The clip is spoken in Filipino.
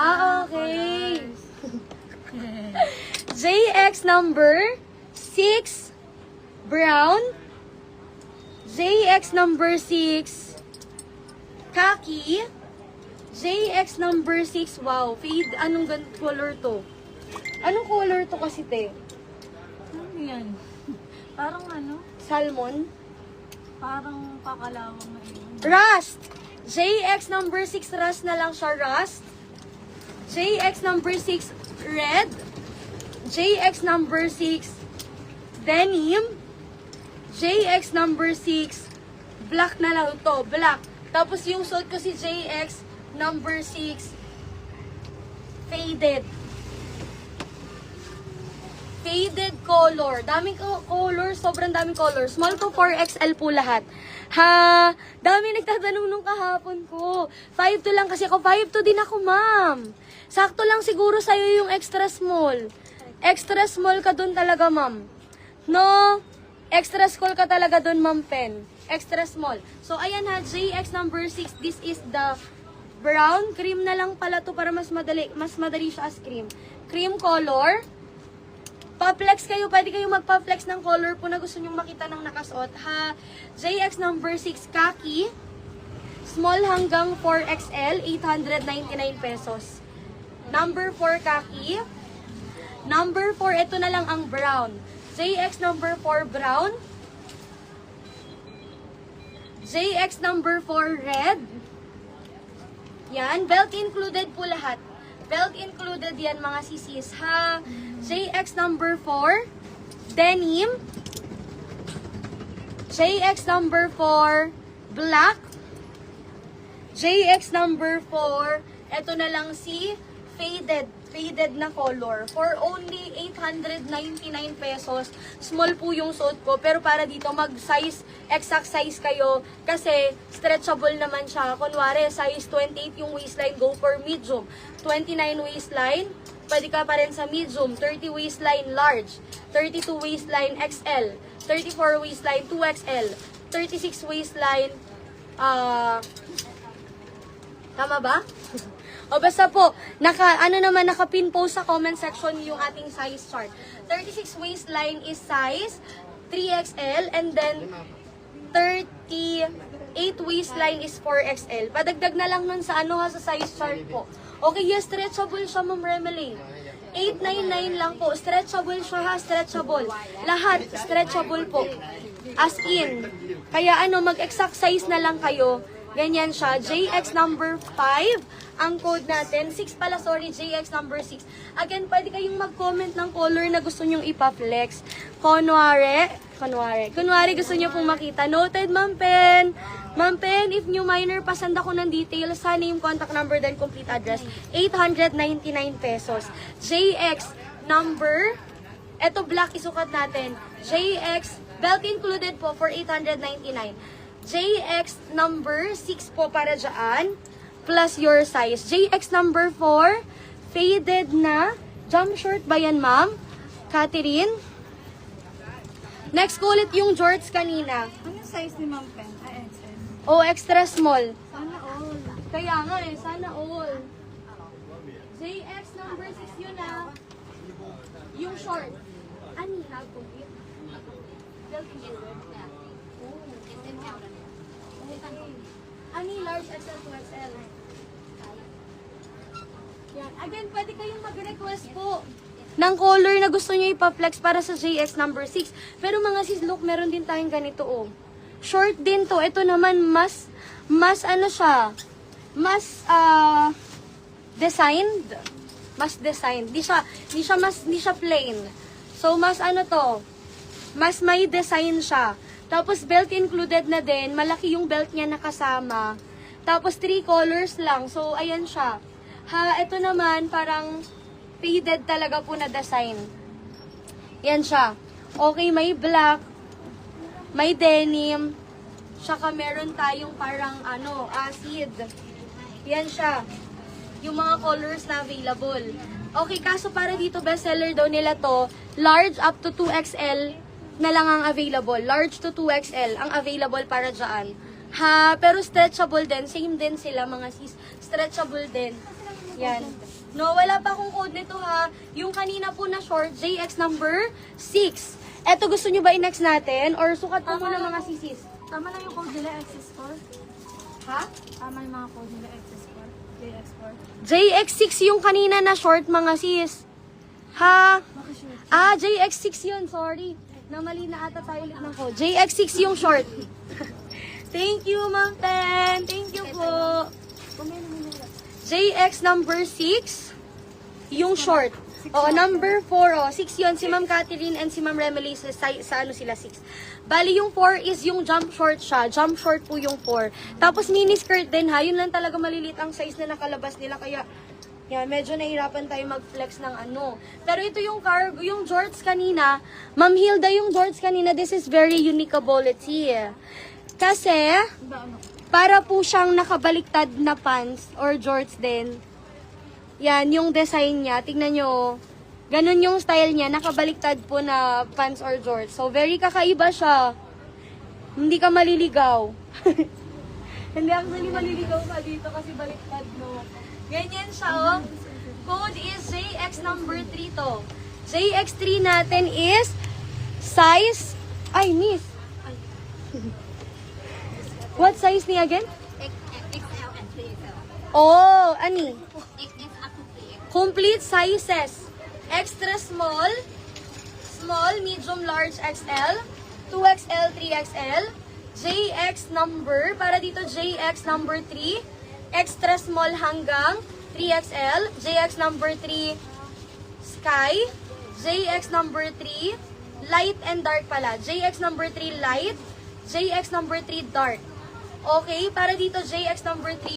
Okay. JX number 6, brown. JX number 6, khaki. JX number 6, wow, fade. Anong color to? Anong color to kasi, te? Ano yan? Parang ano? Salmon? Parang pakalawang na yun. Rust! JX number 6, rust na lang siya, rust. JX number 6, red. JX number 6, denim. JX number 6, black na lang to, black. Tapos yung suot ko si JX number 6, faded. Faded color. Daming color, sobrang daming color. Small to 4XL po lahat. Ha, dami nagtatanong nung kahapon ko. 5'2" lang kasi ako. 5'2" din ako, ma'am. Sakto lang siguro sa'yo yung extra small. Extra small ka dun talaga, ma'am. No? Extra small ka talaga dun, ma'am Pen. Extra small. So, ayan ha, JX number 6. This is the brown. Cream na lang pala to para mas madali siya as cream. Cream color. Pa-flex kayo, pwede kayong magpa-flex ng color po na gusto nyong makita ng nakasuot, ha? JX number 6, khaki. Small hanggang 4XL, 899 pesos. Number 4, khaki. Number 4, ito na lang ang brown. JX number 4, brown. JX number 4, red. Yan, belt included po lahat. Belt included yan, mga sisis, ha? JX number 4, denim. JX number 4, black. JX number 4, eto na lang si faded na color. For only 899 pesos. Small po yung suot ko. Pero para dito, mag-size, exact size kayo. Kasi stretchable naman siya. Kunwari, size 28 yung waistline, go for medium. 29 waistline, pwede ka pa rin sa medium. 30 waistline, large. 32 waistline, XL. 34 waistline, 2XL. 36 waistline, tama ba? O basta po, naka-pin po sa comment section yung ating size chart. 36 waistline is size 3XL and then 38 waistline is 4XL. Padagdag na lang nun sa sa size chart po. Okay, yes, stretchable siya, Ma'am Remeling. 899 lang po. Stretchable siya, ha? Stretchable. Lahat, stretchable po. As in. Kaya mag-exact size na lang kayo. Ganyan siya. JX number 5. Ang code natin, 6 pala, sorry, JX number 6. Again, pwede kayong mag-comment ng color na gusto nyong ipa-flex. Kunwari gusto nyo pong makita. Noted, Ma'am Pen. Ma'am Pen, if new minor, pasend ako ng details. Sana yung contact number then complete address. 899 pesos. JX number, eto black isukat natin. JX, belt included po for 899. JX number 6 po para dyan. Plus your size. JX number 4, faded na. Jump short ba yan, ma'am? Catherine? Next ko ulit yung jorts kanina. Anong size ni Ma'am Pen? XL. O, extra small. Sana all. Kaya nga sana all. JX number 6 yun na. Yung short. Ani, po yun. Ani, large XL to XL. Yan. Again, pwede kayong mag-request po ng color na gusto nyo ipa-flex para sa JX number 6. Pero mga sis, look, meron din tayong ganito, oh. Short din to. Ito naman, mas siya, mas, designed. Mas designed. Di siya plain. So, mas mas may design siya. Tapos, belt included na din. Malaki yung belt niya nakasama. Tapos, 3 colors lang. So, ayan siya. Ha, ito naman, parang faded talaga po na design. Yan siya. Okay, may black. May denim. Tsaka meron tayong parang, acid. Yan siya. Yung mga colors na available. Okay, kaso para dito, bestseller daw nila to, large up to 2XL na lang ang available. Large to 2XL ang available para dyan. Ha, pero stretchable din. Same din sila, mga sis. Stretchable din. Yan. No, wala pa akong code nito ha. Yung kanina po na short, JX number 6. Eto, gusto nyo ba i-next natin? Or sukat po muna mga sisis? Tama lang yung code nila, XS4. Ha? Tama yung mga code nila, XS4. JX4. JX6 yung kanina na short mga sis. Ha? Bakit sure? Ah, JX6 yun. Sorry. Namali na ata tayo ulit ng code. JX6 yung short. Thank you, Ma'am Pen. Thank you po. JX number 6, yung short. Oo, number 4, oh, 6 yun. Si Ma'am Catherine and si Ma'am Remely, sa ano sila, 6. Bali, yung 4 is yung jump short siya. Jump short po yung 4. Tapos mini skirt din ha. Yun lang talaga malilit ang size na nakalabas nila. Kaya, yan, medyo nahirapan tayo mag-flex ng ano. Pero ito yung cargo, yung jorts kanina. Ma'am Hilda, yung jorts kanina, this is very unique ability. Kasi, Iba ano? para po siyang nakabaliktad na pants or jorts din. Yan, yung design niya. Tingnan nyo. Ganun yung style niya. Nakabaliktad po na pants or jorts. So, very kakaiba siya. Hindi ka maliligaw. Hindi actually maliligaw ka dito kasi baliktad, no? Ganyan siya, oh. Code is JX number 3 to. JX3 natin is size... Ay, miss. What size niya again? XL and 3XL. Oh, ani? XS up to 3XL. Complete sizes. Extra small, small, medium, large, XL, 2XL, 3XL, JX number, para dito JX number 3, extra small hanggang 3XL, JX number 3 sky, JX number 3 light and dark pala, JX number 3 light, JX number 3 dark. Okay, para dito JX number 3